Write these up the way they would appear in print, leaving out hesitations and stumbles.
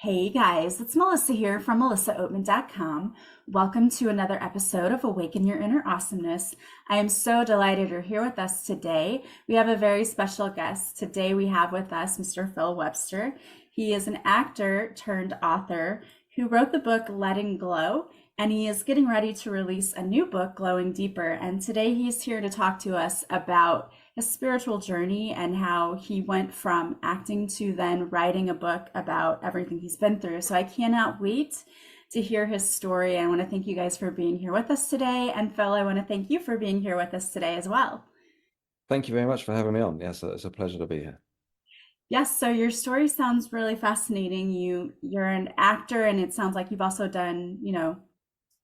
Hey guys, it's Melissa here from melissaoatman.com. Welcome to another episode of Awaken Your Inner Awesomeness. I am so delighted you're here with us today. We have a very special guest. Today we have with us Mr. Phill Webster. He is an actor turned author who wrote the book Letting Glow, and he is getting ready to release a new book, Glowing Deeper. And today he's here to talk to us about his spiritual journey and how he went from acting to then writing a book about everything he's been through. So I cannot wait to hear his story. I want to thank you guys for being here with us today. And Phill, I want to thank you for being here with us today as well. Thank you very much for having me on. Yes, it's a pleasure to be here. Yes, so your story sounds really fascinating. You're an actor and it sounds like you've also done,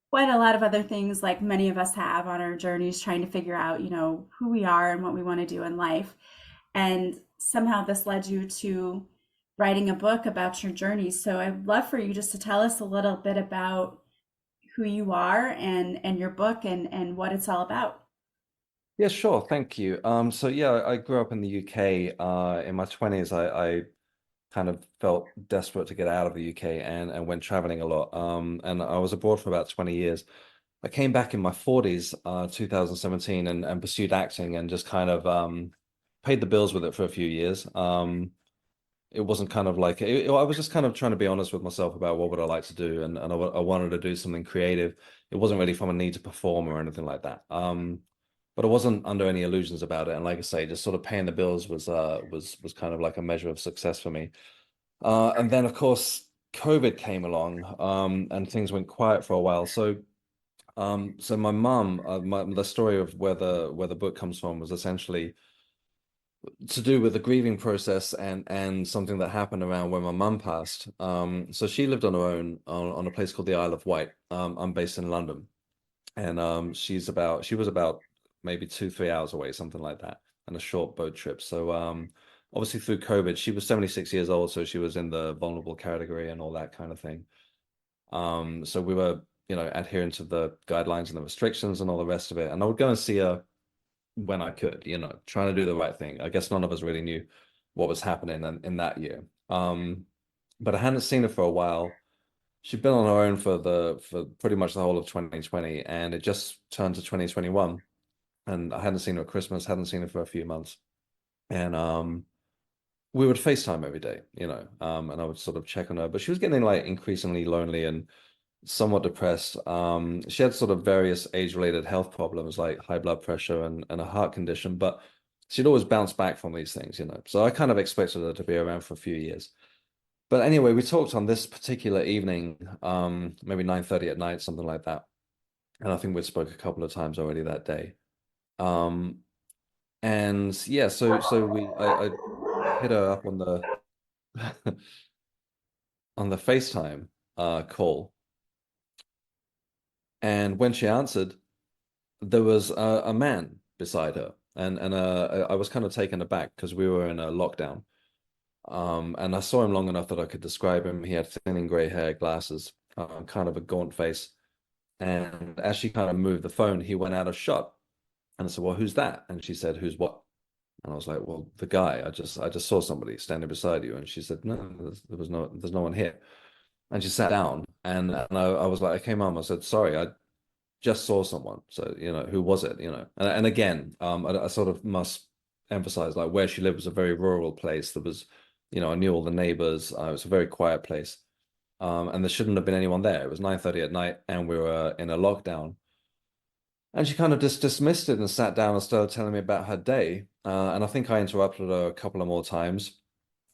quite a lot of other things like many of us have on our journeys trying to figure out, who we are and what we want to do in life. And somehow this led you to writing a book about your journey. So I'd love for you just to tell us a little bit about who you are and your book and what it's all about. Yeah, sure. Thank you. So yeah, I grew up in the UK. In my 20s, I kind of felt desperate to get out of the UK and went traveling a lot. And I was abroad for about 20 years. I came back in my 40s, 2017, and pursued acting and just kind of paid the bills with it for a few years. It wasn't kind of like I was just kind of trying to be honest with myself about what would I like to do, and I wanted to do something creative. It wasn't really from a need to perform or anything like that. But I wasn't under any illusions about it. And like I say, just sort of paying the bills was kind of like a measure of success for me. And then of course COVID came along, and things went quiet for a while. So my mum, the story of where the book comes from was essentially to do with the grieving process and something that happened around when my mum passed. So she lived on her own on a place called the Isle of Wight. I'm based in London, and she was about maybe 2, 3 hours away, something like that, and a short boat trip. So obviously through COVID, she was 76 years old, so she was in the vulnerable category and all that kind of thing. So we were, adhering to the guidelines and the restrictions and all the rest of it. And I would go and see her when I could, trying to do the right thing. I guess none of us really knew what was happening in that year. But I hadn't seen her for a while. She'd been on her own for pretty much the whole of 2020, and it just turned to 2021. And I hadn't seen her at Christmas, hadn't seen her for a few months. And we would FaceTime every day, and I would sort of check on her. But she was getting like increasingly lonely and somewhat depressed. She had sort of various age-related health problems like high blood pressure and a heart condition, but she'd always bounce back from these things, So I kind of expected her to be around for a few years. But anyway, we talked on this particular evening, maybe 9:30 at night, something like that. And I think we'd spoke a couple of times already that day. Um, and yeah, so I hit her up on the on the FaceTime call. And when she answered, there was a man beside her, and I was kind of taken aback because we were in a lockdown. And I saw him long enough that I could describe him. He had thinning gray hair, glasses, kind of a gaunt face. And as she kind of moved the phone, he went out of shot. And I said, "Well, who's that?" And she said, "Who's what?" And I was like, "Well, the guy. I just saw somebody standing beside you." And she said, "No, there's no one here." And she sat down, and I was like, I came home. I said, "Sorry, I just saw someone. So, who was it? And again, I sort of must emphasize like where she lived was a very rural place. There was, I knew all the neighbors. It was a very quiet place. And there shouldn't have been anyone there. It was 9:30 at night and we were in a lockdown. And she kind of just dismissed it and sat down and started telling me about her day. And I think I interrupted her a couple of more times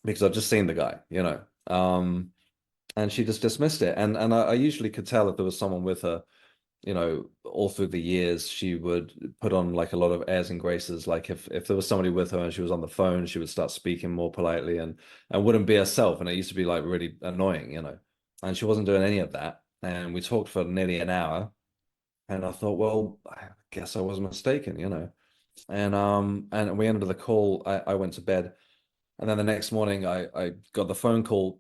because I'd just seen the guy, and she just dismissed it. And I usually could tell if there was someone with her, all through the years, she would put on like a lot of airs and graces. Like if there was somebody with her and she was on the phone, she would start speaking more politely and wouldn't be herself. And it used to be like really annoying, And she wasn't doing any of that. And we talked for nearly an hour. And I thought, well, I guess I was mistaken. And we ended the call. I went to bed. And then the next morning I got the phone call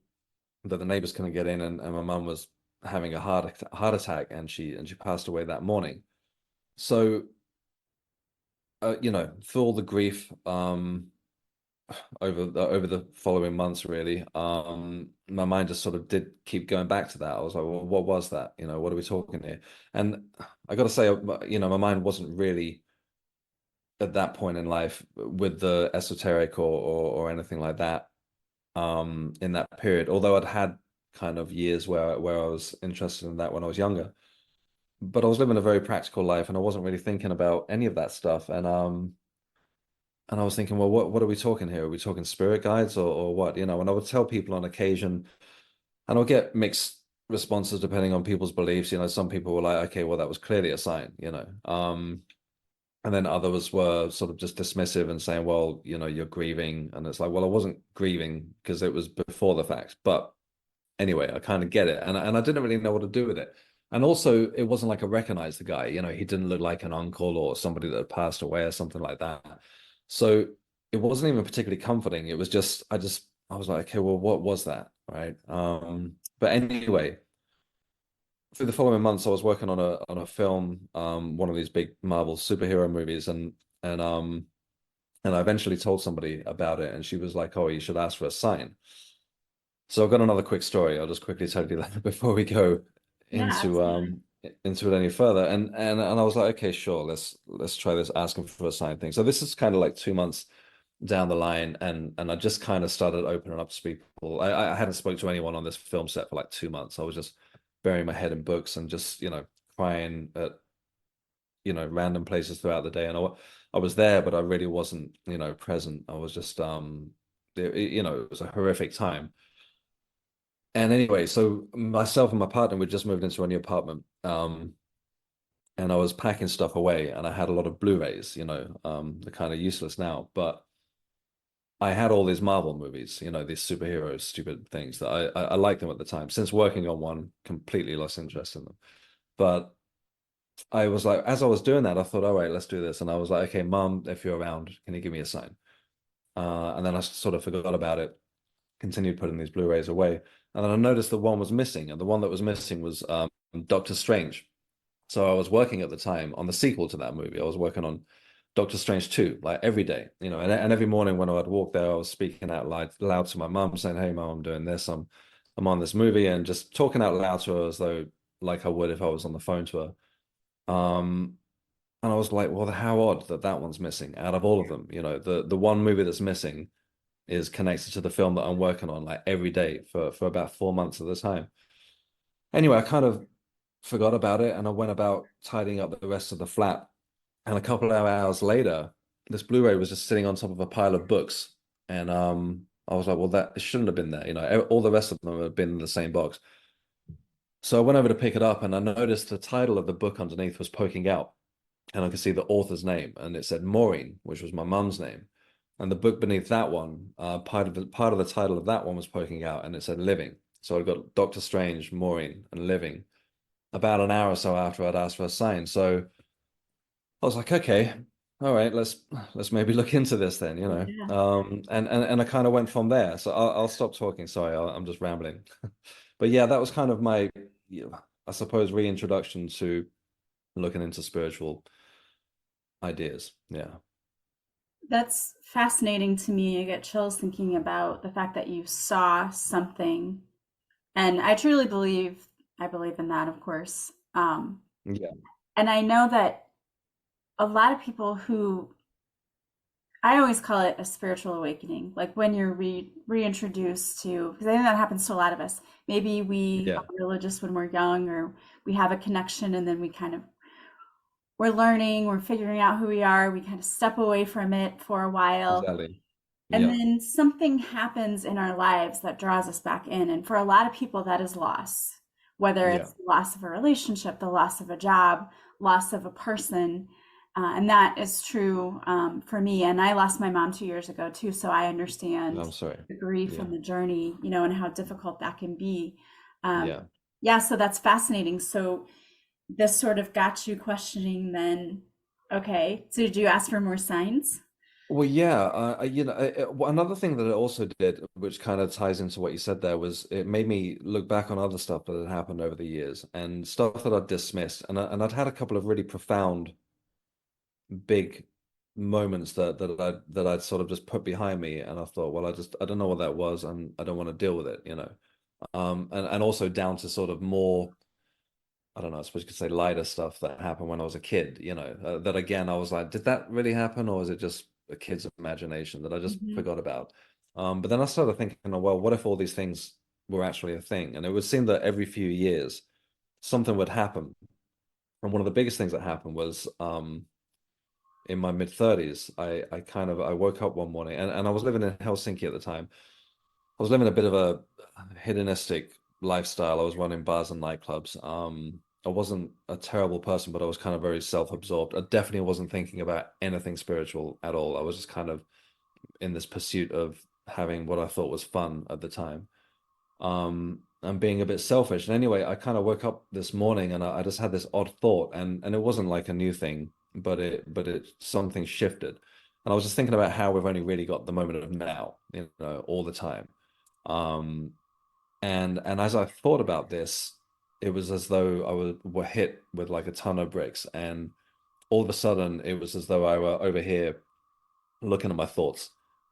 that the neighbors couldn't get in, and my mum was having a heart attack, and she passed away that morning. So through all the grief, over the following months, really, my mind just sort of did keep going back to that. I was like, well, what was that? What are we talking here? And I got to say, my mind wasn't really at that point in life with the esoteric or anything like that. In that period, although I'd had kind of years where I was interested in that when I was younger, but I was living a very practical life and I wasn't really thinking about any of that stuff. And I was thinking, well, what are we talking here? Are we talking spirit guides or what? And I would tell people on occasion, and I'll get mixed responses depending on people's beliefs. Some people were like, okay, well, that was clearly a sign. And then others were sort of just dismissive and saying, well, you're grieving. And it's like, well, I wasn't grieving because it was before the fact. But anyway, I kind of get it. And I didn't really know what to do with it. And also, it wasn't like I recognized the guy. He didn't look like an uncle or somebody that had passed away or something like that. So it wasn't even particularly comforting. It was just, I was like, okay, well, what was that? Right. But anyway, through the following months, I was working on a film, one of these big Marvel superhero movies, and I eventually told somebody about it, and she was like, "Oh, you should ask for a sign." So I've got another quick story. I'll just quickly tell you that before we go Yeah, into absolutely. um into it any further. And I was like, okay, sure, let's try this asking for a sign thing. So this is kind of like 2 months down the line, and I just kind of started opening up to people. I hadn't spoke to anyone on this film set for like 2 months. I was just burying my head in books and just crying at random places throughout the day. And I was there, but I really wasn't present. I was just it was a horrific time. And anyway, so myself and my partner, we just moved into a new apartment. And I was packing stuff away, and I had a lot of Blu-rays. They're kind of useless now, but I had all these Marvel movies, these superhero stupid things that I liked them at the time. Since working on one, completely lost interest in them. But I was like, as I was doing that, I thought, all right, let's do this. And I was like, okay, Mom, if you're around, can you give me a sign? And then I sort of forgot about it, continued putting these Blu-rays away. And then I noticed that one was missing, and the one that was missing was Doctor Strange. So I was working at the time on the sequel to that movie. I was working on Doctor Strange 2, like every day, and every morning when I'd walk there, I was speaking out loud to my mum, saying, "Hey, Mum, I'm doing this. I'm on this movie," and just talking out loud to her as though like I would if I was on the phone to her. And I was like, well, how odd that that one's missing out of all of them. The one movie that's missing is connected to the film that I'm working on like every day for about 4 months at the time. Anyway, I kind of forgot about it and I went about tidying up the rest of the flat. And a couple of hours later, this Blu-ray was just sitting on top of a pile of books. And I was like, well, that it shouldn't have been there. All the rest of them have been in the same box. So I went over to pick it up and I noticed the title of the book underneath was poking out. And I could see the author's name, and it said Maureen, which was my mum's name. And the book beneath that one, part of the title of that one was poking out, and it said Living. So I got Doctor Strange, Maureen, and Living about an hour or so after I'd asked for a sign. So I was like, okay, all right, let's maybe look into this then, Yeah. and I kind of went from there. So I'll stop talking. Sorry, I'm just rambling. But yeah, that was kind of my, I suppose, reintroduction to looking into spiritual ideas. Yeah. That's fascinating to me. I get chills thinking about the fact that you saw something. And I believe in that, of course. Yeah. And I know that a lot of people who, I always call it a spiritual awakening, like when you're reintroduced to, because I think that happens to a lot of us. Maybe we are Yeah. religious when we're young, or we have a connection, and then we're learning, we're figuring out who we are, we kind of step away from it for a while, Exactly. and Yeah. then something happens in our lives that draws us back in. And for a lot of people, that is loss, whether Yeah. it's the loss of a relationship, the loss of a job, loss of a person. And that is true for me. And I lost my mom 2 years ago too. So I understand I'm sorry. the grief Yeah. and the journey, and how difficult that can be. Um, Yeah. yeah, so that's fascinating. So this sort of got you questioning then. Okay. So did you ask for more signs? Well, yeah. Another thing that it also did, which kind of ties into what you said there, was it made me look back on other stuff that had happened over the years and stuff that I'd dismissed, and I'd had a couple of really profound, big moments that I'd sort of just put behind me, and I thought, well, I don't know what that was, and I don't want to deal with it, you know. And also down to sort of more, I don't know, I suppose you could say lighter stuff that happened when I was a kid, you know, that again, I was like, did that really happen, or is it just a kid's imagination that I just Hmm. forgot about? But then I started thinking, oh, well, what if all these things were actually a thing? And it would seem that every few years something would happen. And one of the biggest things that happened was in my mid 30s, I woke up one morning, and I was living in Helsinki at the time. I was living a bit of a hedonistic lifestyle. I was running bars and nightclubs. I wasn't a terrible person, but I was kind of very self-absorbed. I definitely wasn't thinking about anything spiritual at all. I was just kind of in this pursuit of having what I thought was fun at the time. And being a bit selfish. And anyway, I kind of woke up this morning, and I just had this odd thought, and it wasn't like a new thing, but it something shifted. And I was just thinking about how we've only really got the moment of now, you know, all the time. Um, and as I thought about this, it was as though were hit with like a ton of bricks, and all of a sudden it was as though I were over here looking at my thoughts,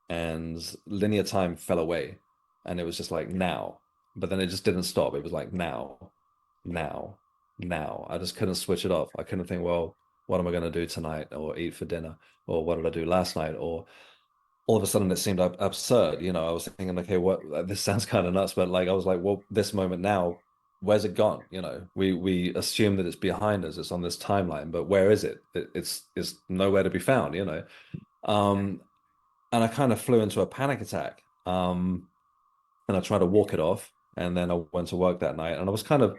and linear time fell away, and it was just like now. But then it just didn't stop. It was like now, now, now. I just couldn't switch it off. I couldn't think, well, what am I going to do tonight, or eat for dinner, or what did I do last night, or all of a sudden it seemed absurd. You know, I was thinking, okay, what this sounds kind of nuts, but like I was like, well, this moment now, where's it gone? You know, we assume that it's behind us, it's on this timeline, but where is it? It's nowhere to be found, you know. Um, and I kind of flew into a panic attack. And I tried to walk it off, and then I went to work that night, and I was kind of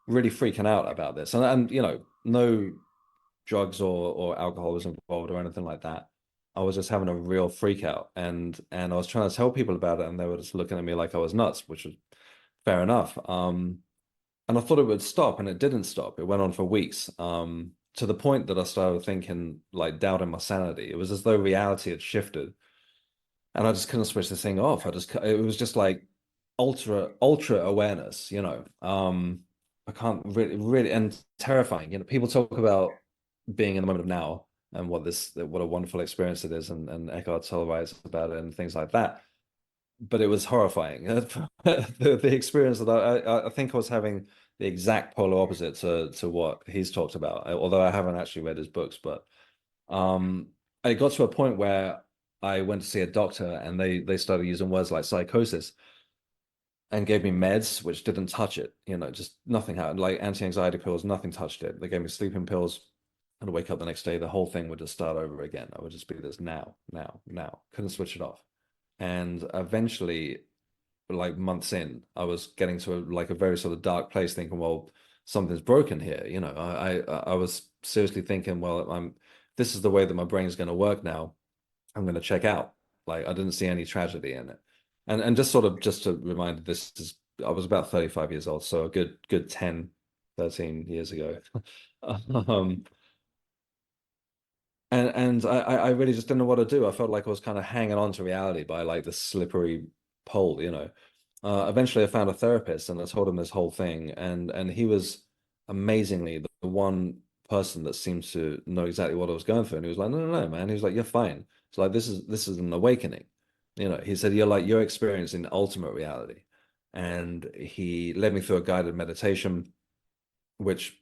really freaking out about this. And you know, no drugs or alcohol was involved or anything like that. I was just having a real freak out, and I was trying to tell people about it, and they were just looking at me like I was nuts, which was fair enough. And I thought it would stop, and it didn't stop. It went on for weeks, to the point that I started thinking, like, doubting my sanity. It was as though reality had shifted, and I just couldn't switch the thing off. It was just like ultra awareness, you know. I can't really, and terrifying. You know, people talk about being in the moment of now, and what a wonderful experience it is, and Eckhart Tolle writes about it and things like that. But it was horrifying. The experience that I think I was having the exact polar opposite to what he's talked about. Although I haven't actually read his books, but um, it got to a point where I went to see a doctor, and they started using words like psychosis, and gave me meds which didn't touch it. You know, just nothing happened. Like anti-anxiety pills, nothing touched it. They gave me sleeping pills. I'd wake up the next day, the whole thing would just start over again. I would just be this now, now, now. Couldn't switch it off. And eventually, like months in, I was getting to like a very sort of dark place, thinking, well, something's broken here. You know, I was seriously thinking, well, this is the way that my brain's going to work now. I'm going to check out. Like I didn't see any tragedy in it. And just sort of just to remind, this is I was about 35 years old, so a good 10, 13 years ago. Um, and I really just didn't know what to do. I felt like I was kind of hanging on to reality by like the slippery pole, you know. Eventually I found a therapist, and I told him this whole thing, and he was amazingly the one person that seemed to know exactly what I was going through. And he was like, no, no, no, man. He was like, you're fine. It's like this is an awakening. You know, he said, you're experiencing ultimate reality. And he led me through a guided meditation, which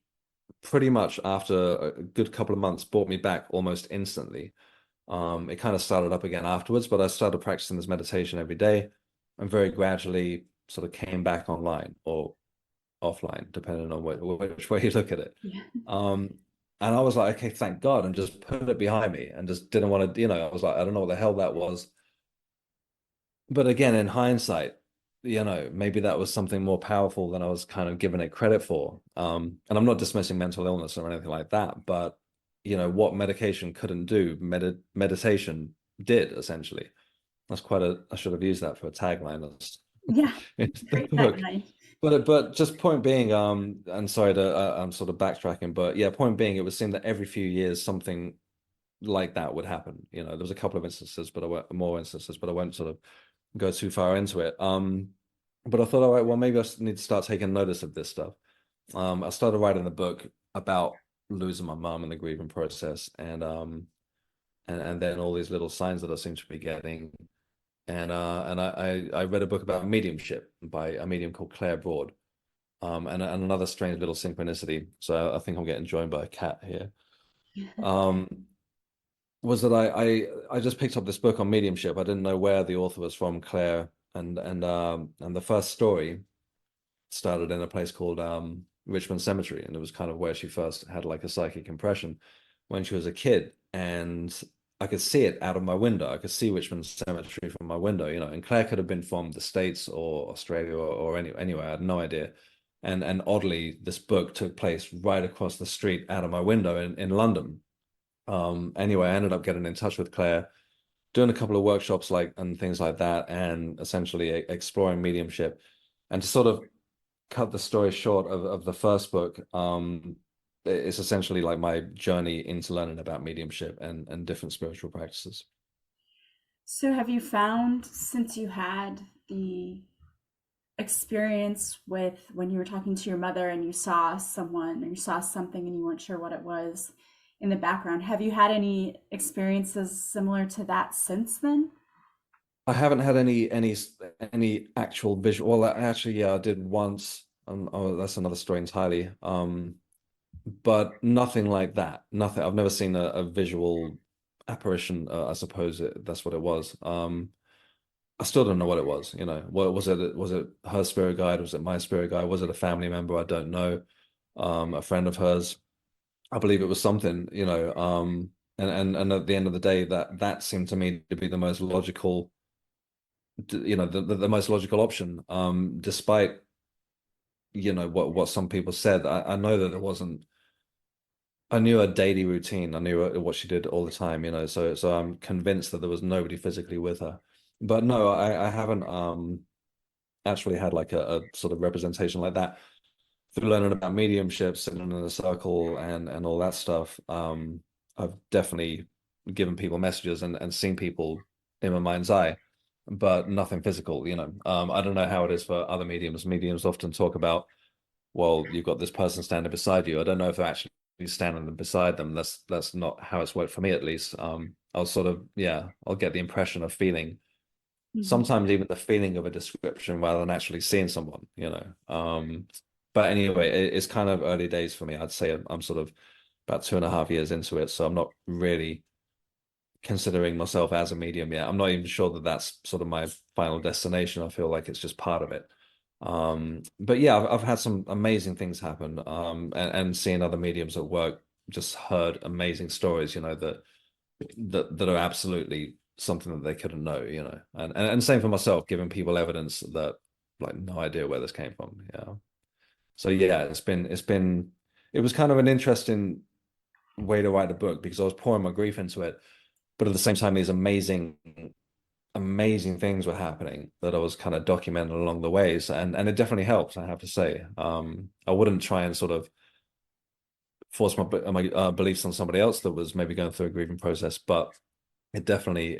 pretty much after a good couple of months brought me back almost instantly. It kind of started up again afterwards, but I started practicing this meditation every day, and very gradually sort of came back online or offline, depending on which way you look at it. Yeah. Um, and I was like, okay, thank God, and just put it behind me, and just didn't want to, you know, I was like, I don't know what the hell that was. But again, in hindsight, you know, maybe that was something more powerful than I was kind of giving it credit for. And I'm not dismissing mental illness or anything like that, but you know, what medication couldn't do, meditation did essentially. That's quite I should have used that for a tagline Yeah. in the Great book. tagline. But just point being, and sorry to I'm sort of backtracking, but yeah, point being, it would seem that every few years something like that would happen. You know, there was a couple of instances, but more instances, but I won't sort of go too far into it. But I thought, all right, well, maybe I need to start taking notice of this stuff. I started writing the book about losing my mom and the grieving process, and then all these little signs that I seem to be getting. And I read a book about mediumship by a medium called Claire Broad, and another strange little synchronicity. So I think I'm getting joined by a cat here. Um, was that I just picked up this book on mediumship. I didn't know where the author was from, Claire, and the first story started in a place called Richmond Cemetery, and it was kind of where she first had like a psychic impression when she was a kid, and I could see it out of my window. I could see Richmond Cemetery from my window, and Claire could have been from the States or Australia or anywhere. I had no idea. And oddly, this book took place right across the street out of my window in London. Anyway, I ended up getting in touch with Claire, doing a couple of workshops and things like that, and essentially exploring mediumship. And to sort of cut the story short of the first book, it's essentially like my journey into learning about mediumship and different spiritual practices. So, have you found, since you had the experience with when you were talking to your mother and you saw someone or you saw something and you weren't sure what it was in the background, have you had any experiences similar to that since then? I haven't had any actual visual. Well, actually, yeah, I did once. Oh, that's another story entirely. But nothing like that. Nothing. I've never seen a visual apparition. I suppose that's what it was. I still don't know what it was. What was it? Was it her spirit guide? Was it my spirit guide? Was it a family member? I don't know. A friend of hers. I believe it was something. And at the end of the day, that seemed to me to be the most logical. The most logical option. Despite what some people said, I know that there wasn't. I knew her daily routine. I knew what she did all the time, so I'm convinced that there was nobody physically with her. But no, I haven't actually had like a sort of representation like that through learning about mediumship, sitting in a circle and all that stuff. I've definitely given people messages and seen people in my mind's eye, but nothing physical. I don't know how it is for other mediums. Mediums often talk about, well, you've got this person standing beside you. I don't know if they're actually standing beside them. That's not how it's worked for me, at least. I'll sort of, yeah, I'll get the impression of feeling, Mhm. sometimes even the feeling of a description rather than actually seeing someone. But anyway, it's kind of early days for me. I'd say I'm sort of about 2.5 years into it, so I'm not really considering myself as a medium yet. I'm not even sure that that's sort of my final destination. I feel like it's just part of it. But yeah, I've had some amazing things happen. And seeing other mediums at work, just heard amazing stories, that are absolutely something that they couldn't know, and same for myself, giving people evidence that like no idea where this came from. Yeah. So yeah, it was kind of an interesting way to write a book because I was pouring my grief into it, but at the same time, these amazing things were happening that I was kind of documenting along the ways, and it definitely helps, I have to say. I wouldn't try and sort of force my beliefs on somebody else that was maybe going through a grieving process, but it definitely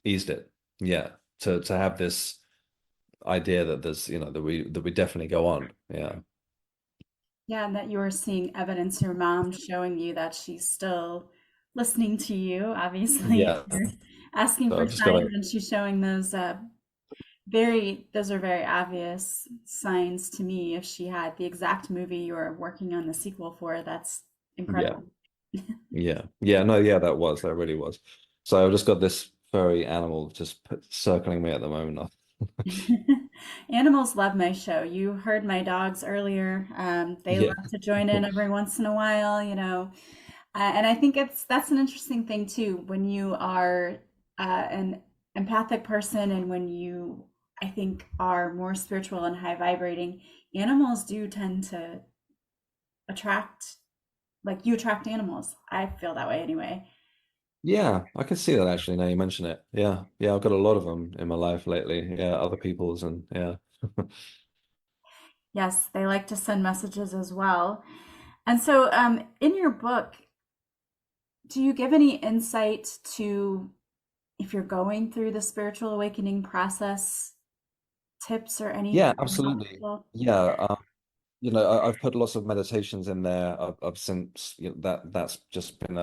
eased it. Yeah, to have this idea that there's that we definitely go on. Yeah. Yeah, and that you were seeing evidence, your mom showing you that she's still listening to you, obviously, if Yeah. you're asking So for I've just got signs to, and she's showing those are very obvious signs to me. If she had the exact movie you were working on the sequel for, that's yeah. incredible. Yeah, no, yeah, that really was. So I've just got this furry animal just circling me at the moment. Animals love my show. You heard my dogs earlier. They Yeah. love to join in every once in a while. And I think that's an interesting thing too. When you are an empathic person, and when you, I think, are more spiritual and high vibrating, animals do tend to attract, like you attract animals. I feel that way anyway. Yeah, I can see that actually now you mention it. Yeah. Yeah, I've got a lot of them in my life lately. Yeah, other people's and yeah. Yes, they like to send messages as well. And so, in your book, do you give any insight to, if you're going through the spiritual awakening process, tips or Yeah, anything absolutely. helpful? Yeah, I've put lots of meditations in there. I've since that's just been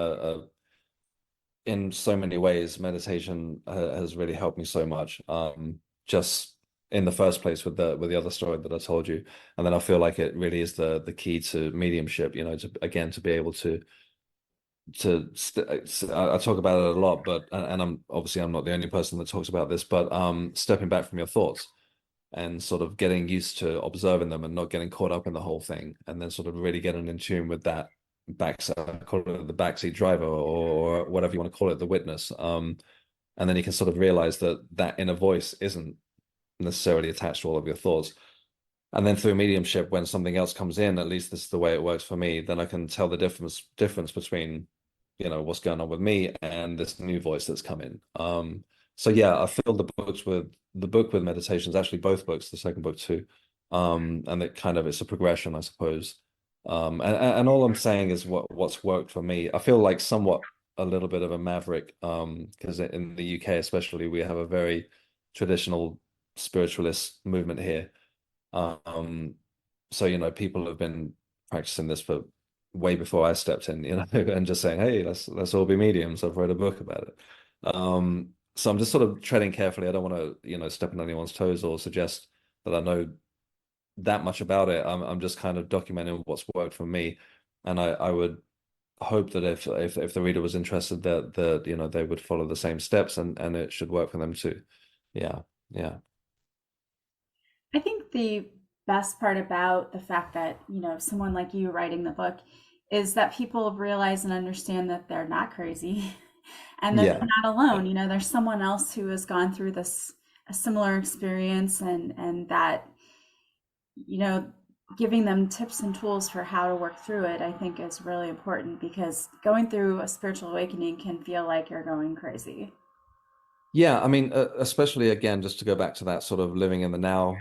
in so many ways, meditation has really helped me so much. Just in the first place with the other story that I told you, and then I feel like it really is the key to mediumship. To again to be able I talk about it a lot, but and I'm not the only person that talks about this, but stepping back from your thoughts and sort of getting used to observing them and not getting caught up in the whole thing, and then sort of really getting in tune with that I call it the backseat driver or whatever you want to call it, the witness. And then you can sort of realize that that inner voice isn't necessarily attached to all of your thoughts. And then through mediumship, when something else comes in, at least this is the way it works for me, then I can tell the difference between, what's going on with me and this new voice that's come in. So yeah, I feel the book with meditations, actually both books, the second book too. And it's a progression, I suppose. And all I'm saying is what's worked for me. I feel like somewhat a little bit of a maverick, because in the UK especially, we have a very traditional spiritualist movement here. Um, so people have been practicing this for way before I stepped in, and just saying, hey, let's all be mediums. I've read a book about it. So I'm just sort of treading carefully. I don't want to, step on anyone's toes or suggest that I know that much about it. I'm just kind of documenting what's worked for me, and I would hope that if the reader was interested that they would follow the same steps and it should work for them too. Yeah, yeah, I think the best part about the fact that, someone like you writing the book is that people realize and understand that they're not crazy and that they're yeah, not alone. There's someone else who has gone through this a similar experience, and that, you know, giving them tips and tools for how to work through it, I think is really important, because going through a spiritual awakening can feel like you're going crazy. yeah. I mean, especially again, just to go back to that sort of living in the now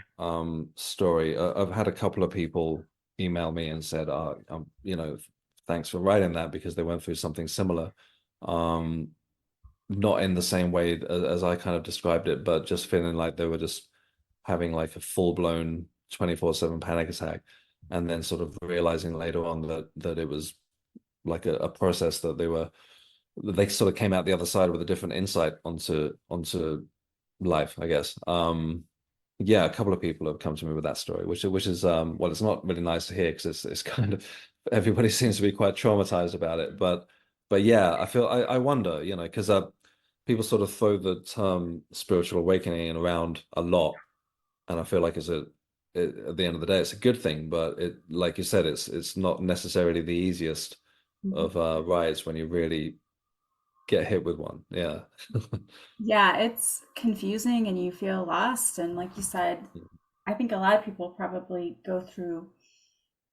story. I've had a couple of people email me and said, thanks for writing that because they went through something similar. Um, Not in the same way as I kind of described it, but just feeling like they were just having like a full-blown 24/7 panic attack, and then sort of realizing later on that it was like a process that they sort of came out the other side with a different insight onto life, I guess. Yeah, a couple of people have come to me with that story, which is well, it's not really nice to hear because it's kind of everybody seems to be quite traumatized about it, but yeah, I wonder, because people sort of throw the term spiritual awakening around a lot, and I feel like at the end of the day, it's a good thing, but like you said, it's not necessarily the easiest Mhm. of rides when you really get hit with one. Yeah. Yeah, it's confusing and you feel lost. And like you said, I think a lot of people probably go through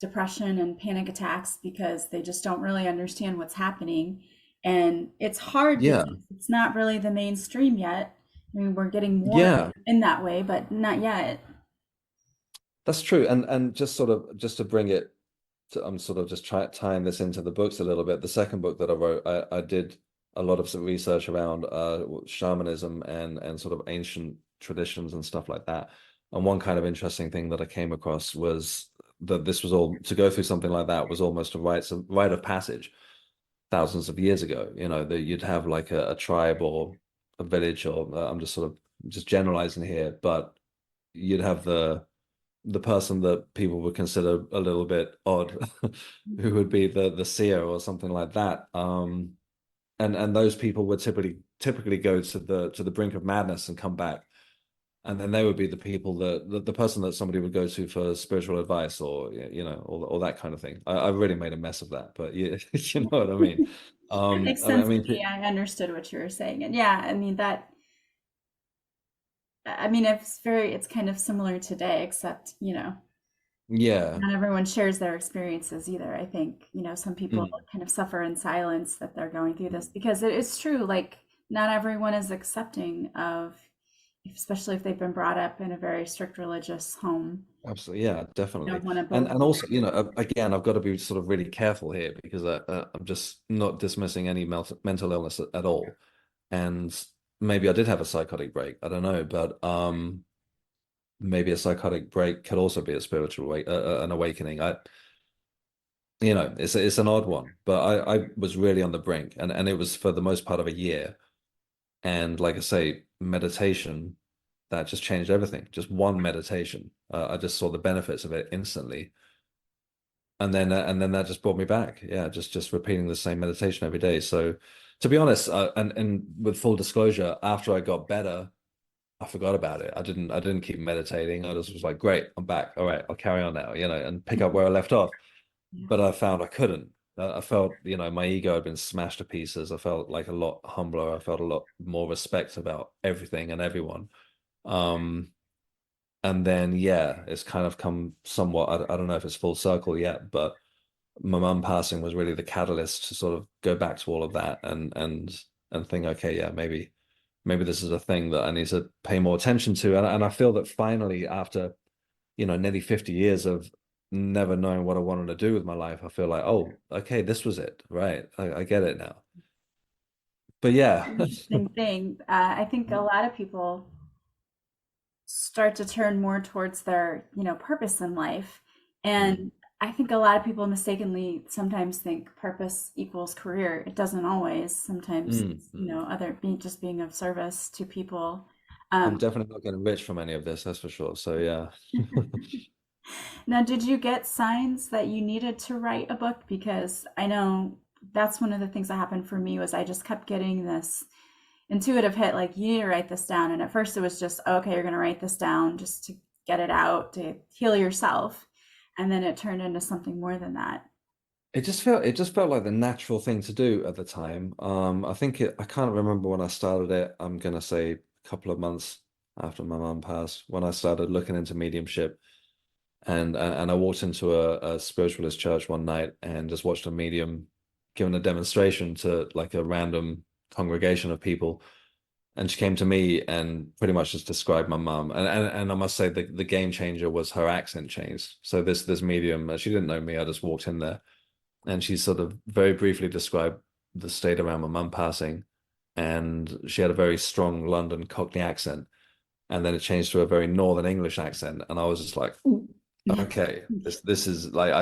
depression and panic attacks because they just don't really understand what's happening. And it's hard because Yeah. it's not really the mainstream yet. I mean, we're getting more Yeah. in that way, but not yet. That's true. And just to bring it to, I'm sort of just tying this into the books a little bit. The second book that I wrote, I did a lot of some research around shamanism and sort of ancient traditions and stuff like that. And one kind of interesting thing that I came across was that this was all to go through something like that was almost a rite of passage thousands of years ago. That you'd have like a tribe or a village, or I'm just sort of just generalizing here, but you'd have the person that people would consider a little bit odd, who would be the seer or something like that. And those people would typically go to the brink of madness and come back. And then they would be the people the person that somebody would go to for spiritual advice or all that kind of thing. I really made a mess of that, but you know what I mean. It makes I sense to mean, me. I understood what you were saying. And yeah, it's kind of similar today, except, yeah. not everyone shares their experiences either. I think, some people Mm. kind of suffer in silence that they're going through this, because it is true. Like, not everyone is accepting of, especially if they've been brought up in a very strict religious home. Absolutely, yeah, You definitely. don't want to And believe. also, again, I've got to be sort of really careful here because I'm just not dismissing any mental illness at all. And maybe I did have a psychotic break. I don't know, but maybe a psychotic break could also be a spiritual an awakening. It's an odd one, but I was really on the brink, and it was for the most part of a year. And like I say, meditation, that just changed everything. Just one meditation. I just saw the benefits of it instantly. And then that just brought me back. Yeah, just repeating the same meditation every day. So to be honest, and with full disclosure, after I got better, I forgot about it. I didn't keep meditating. I just was like, great, I'm back. All right, I'll carry on now, and pick up where I left off. Yeah. But I found I couldn't. I felt, my ego had been smashed to pieces. I felt like a lot humbler. I felt a lot more respect about everything and everyone. Um, and then yeah, it's kind of come somewhat. I don't know if it's full circle yet, but my mum passing was really the catalyst to sort of go back to all of that and think, okay, yeah, maybe this is a thing that I need to pay more attention to. And I feel that finally, after nearly 50 years of never knowing what I wanted to do with my life, I feel like, oh, okay, this was it, right? I get it now. But yeah, Interesting thing. I think a lot of people start to turn more towards their, purpose in life. Mm, And I think a lot of people mistakenly sometimes think purpose equals career. It doesn't always. Sometimes mm, it's, mm. other being just being of service to people. I'm Um, definitely not getting rich from any of this, that's for sure. So yeah. Now, did you get signs that you needed to write a book? Because I know that's one of the things that happened for me was I just kept getting this intuitive hit, like you need to write this down. And at first it was just, okay, you're going to write this down just to get it out, to heal yourself. And then it turned into something more than that. It just felt like the natural thing to do at the time. I can't remember when I started it. I'm gonna say a couple of months after my mum passed, when I started looking into mediumship. And I walked into a spiritualist church one night and just watched a medium giving a demonstration to like a random congregation of people. And she came to me and pretty much just described my mum. And I must say the game changer was her accent changed. So this medium, she didn't know me. I just walked in there and she sort of very briefly described the state around my mum passing. And she had a very strong London Cockney accent. And then it changed to a very Northern English accent. And I was just like, okay, this is like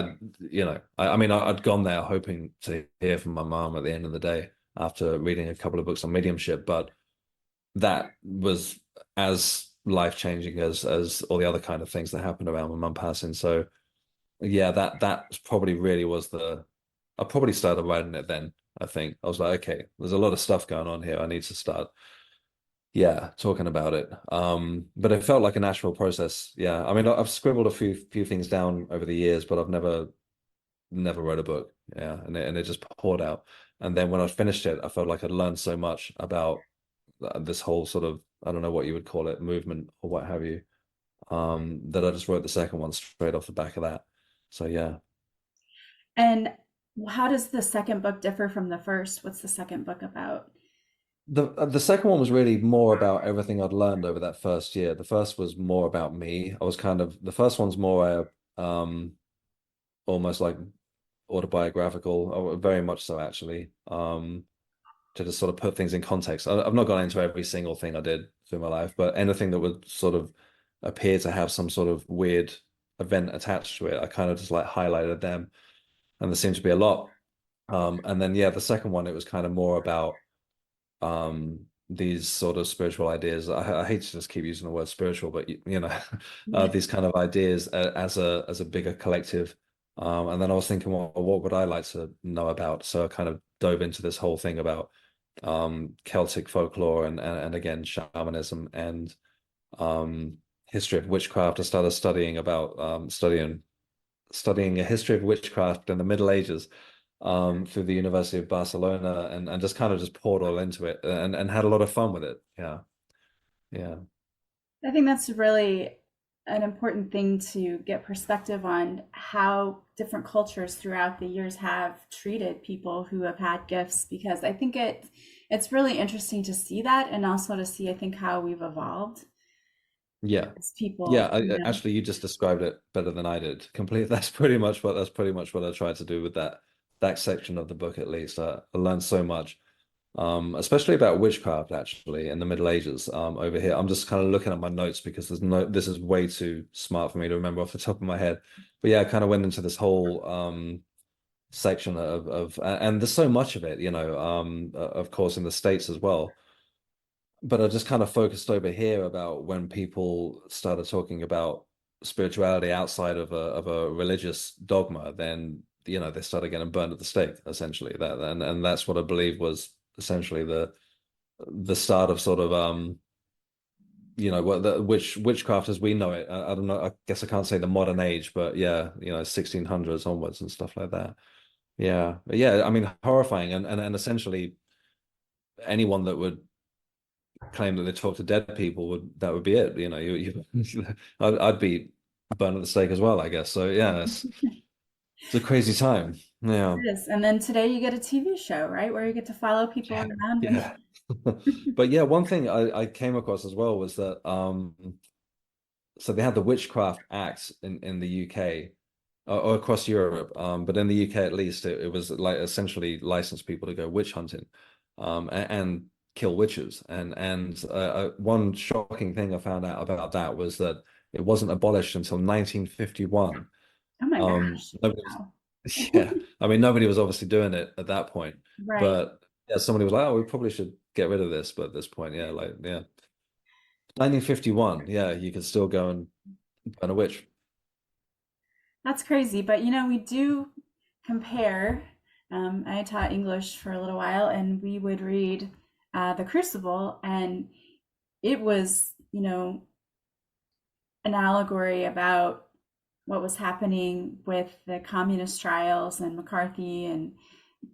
I mean I'd gone there hoping to hear from my mom at the end of the day after reading a couple of books on mediumship, but that was as life-changing as all the other kind of things that happened around my mum passing. So yeah, that probably really was I probably started writing it then. I think I was like, okay, there's a lot of stuff going on here. I need to start, yeah, talking about it. But it felt like a natural process. Yeah. I mean, I've scribbled a few things down over the years, but I've never wrote a book. Yeah. And it just poured out. And then when I finished it, I felt like I'd learned so much about this whole sort of, I don't know what you would call it, movement or what have you, that I just wrote the second one straight off the back of that. So yeah. And how does the second book differ from the first? What's the second book about? The second one was really more about everything I'd learned over that first year. The first was more about me. The first one's more almost like autobiographical, or very much so actually. To just sort of put things in context. I've not gone into every single thing I did through my life, but anything that would sort of appear to have some sort of weird event attached to it, I kind of just like highlighted them, and there seemed to be a lot. And then yeah, the second one, it was kind of more about these sort of spiritual ideas. I hate to just keep using the word spiritual, but Yeah. these kind of ideas as a bigger collective. And then I was thinking, well, what would I like to know about? So I kind of dove into this whole thing about Celtic folklore and again shamanism and history of witchcraft. I started studying about studying a history of witchcraft in the Middle Ages through the University of Barcelona and just kind of just poured all into it and had a lot of fun with it. Yeah. Yeah. I think that's really an important thing to get perspective on how different cultures throughout the years have treated people who have had gifts, because I think it's really interesting to see that, and also to see, I think, how we've evolved Yeah. as Yeah, people, actually you just described it better than I did. Complete. That's pretty much what I tried to do with that section of the book at least. I learned so much. Especially about witchcraft actually in the Middle Ages. Over here, I'm just kind of looking at my notes because this is way too smart for me to remember off the top of my head. But yeah, I kind of went into this whole section and there's so much of it, of course in the States as well. But I just kind of focused over here about when people started talking about spirituality outside of a religious dogma, then they started getting burned at the stake, essentially. That and that's what I believe was essentially the start of sort of what the witchcraft as we know it. I don't know. I guess I can't say the modern age, but yeah, 1600s onwards and stuff like that. Yeah, but yeah. I mean, horrifying, and essentially anyone that would claim that they talk to dead people would be it. I'd be burned at the stake as well, I guess. So yeah, it's a crazy time. Yeah. It is. And then today you get a TV show, right? Where you get to follow people Yeah. around and Yeah. But yeah, one thing I came across as well was that so they had the Witchcraft Act in the UK or across Europe, but in the UK at least it was like essentially licensed people to go witch hunting, and kill witches. And one shocking thing I found out about that was that it wasn't abolished until 1951. oh my gosh. Nobody was, Wow. yeah, I mean nobody was obviously doing it at that point, Right. but yeah, somebody was like, oh, we probably should get rid of this. But at this point, yeah, like yeah, 1951, yeah, you could still go and burn a witch. That's crazy. But we do compare. I taught English for a little while, and we would read The Crucible, and it was, an allegory about what was happening with the communist trials and McCarthy, and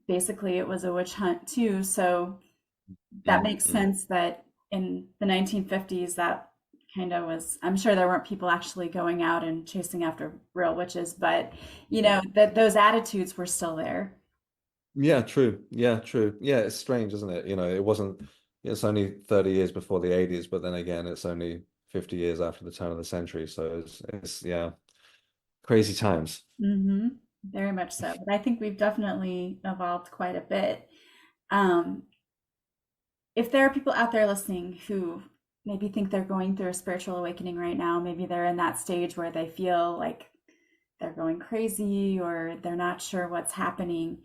basically it was a witch hunt too. So that makes Mm-mm. sense that in the 1950s that kind of was, I'm sure there weren't people actually going out and chasing after real witches, but that those attitudes were still there. Yeah, true. Yeah, true. Yeah, it's strange, isn't it? It wasn't, it's only 30 years before the 80s, but then again, it's only 50 years after the turn of the century. So it's yeah, crazy times. Hmm. Very much so. But I think we've definitely evolved quite a bit. Um, if there are people out there listening who maybe think they're going through a spiritual awakening right now, maybe they're in that stage where they feel like they're going crazy or they're not sure what's happening,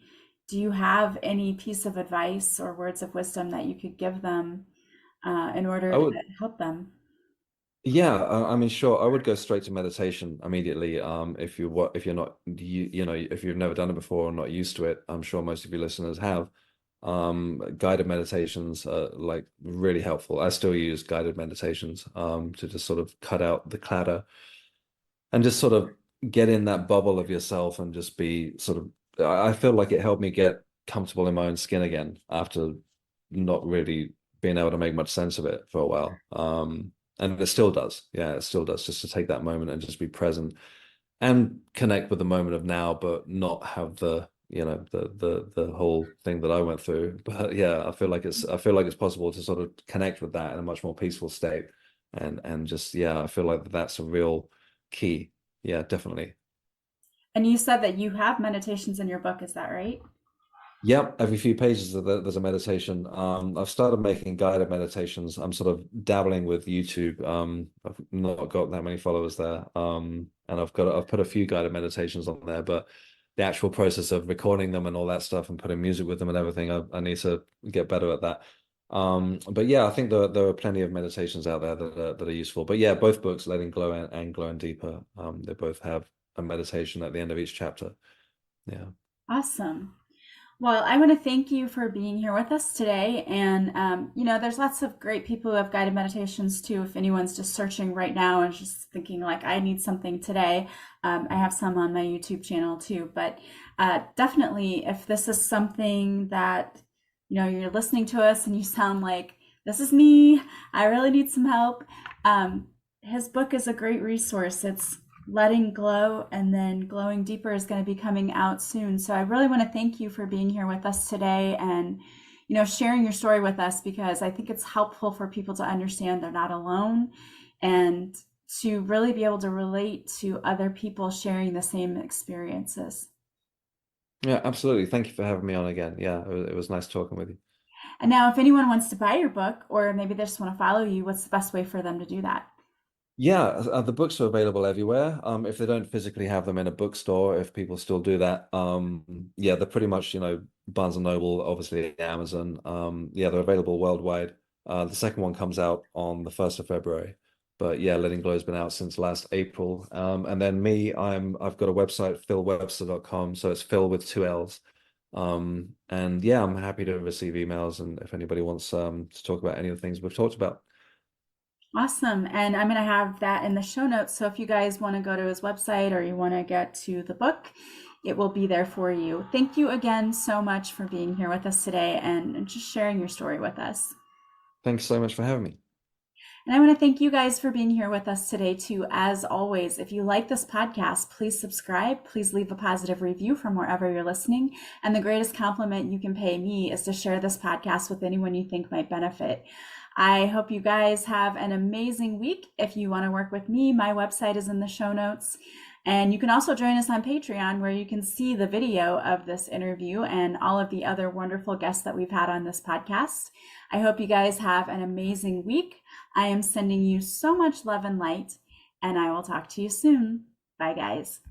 do you have any piece of advice or words of wisdom that you could give them in order I to would, help them? yeah, I mean, sure, I would go straight to meditation immediately. If you're not, if you've never done it before or not used to it, I'm sure most of your listeners have. Guided meditations are like really helpful. I still use guided meditations, to just sort of cut out the clatter and just sort of get in that bubble of yourself and just be sort of I feel like it helped me get comfortable in my own skin again after not really being able to make much sense of it for a while. And it still does. Yeah, it still does. Just to take that moment and just be present and connect with the moment of now, but not have the whole thing that I went through. But yeah, I feel like it's possible to sort of connect with that in a much more peaceful state. And just yeah, I feel like that's a real key. Yeah, definitely. And you said that you have meditations in your book, is that right? Yep, every few pages there's a meditation. I've started making guided meditations. I'm sort of dabbling with YouTube. I've not got that many followers there. And I've put a few guided meditations on there, but the actual process of recording them and all that stuff and putting music with them and everything, I need to get better at that. But yeah, I think there are plenty of meditations out there that are useful. But yeah, both books, Letting Glow and Glowing Deeper, they both have a meditation at the end of each chapter. Yeah. Awesome. Well, I want to thank you for being here with us today. And, there's lots of great people who have guided meditations too. If anyone's just searching right now and just thinking, like, I need something today, I have some on my YouTube channel too. But definitely, if this is something that, you're listening to us and you sound like, this is me, I really need some help, his book is a great resource. It's Letting Glow, and then Glowing Deeper is going to be coming out soon. So I really want to thank you for being here with us today and sharing your story with us, because I think it's helpful for people to understand they're not alone and to really be able to relate to other people sharing the same experiences. Yeah, absolutely. Thank you for having me on again. Yeah, it was nice talking with you. And now if anyone wants to buy your book or maybe they just want to follow you, what's the best way for them to do that? Yeah, the books are available everywhere. If they don't physically have them in a bookstore, if people still do that, yeah, they're pretty much, Barnes and Noble, obviously Amazon. Yeah, they're available worldwide. The second one comes out on the 1st of February. But yeah, Letting Glow's been out since last April. And then me, I've got a website, philwebster.com, so it's Phil with two L's. And yeah, I'm happy to receive emails and if anybody wants to talk about any of the things we've talked about. Awesome. And I'm going to have that in the show notes. So if you guys want to go to his website or you want to get to the book, it will be there for you. Thank you again so much for being here with us today and just sharing your story with us. Thanks so much for having me. And I want to thank you guys for being here with us today, too. As always, if you like this podcast, please subscribe. Please leave a positive review from wherever you're listening. And the greatest compliment you can pay me is to share this podcast with anyone you think might benefit. I hope you guys have an amazing week. If you want to work with me, my website is in the show notes. And you can also join us on Patreon, where you can see the video of this interview and all of the other wonderful guests that we've had on this podcast. I hope you guys have an amazing week. I am sending you so much love and light, and I will talk to you soon. Bye, guys.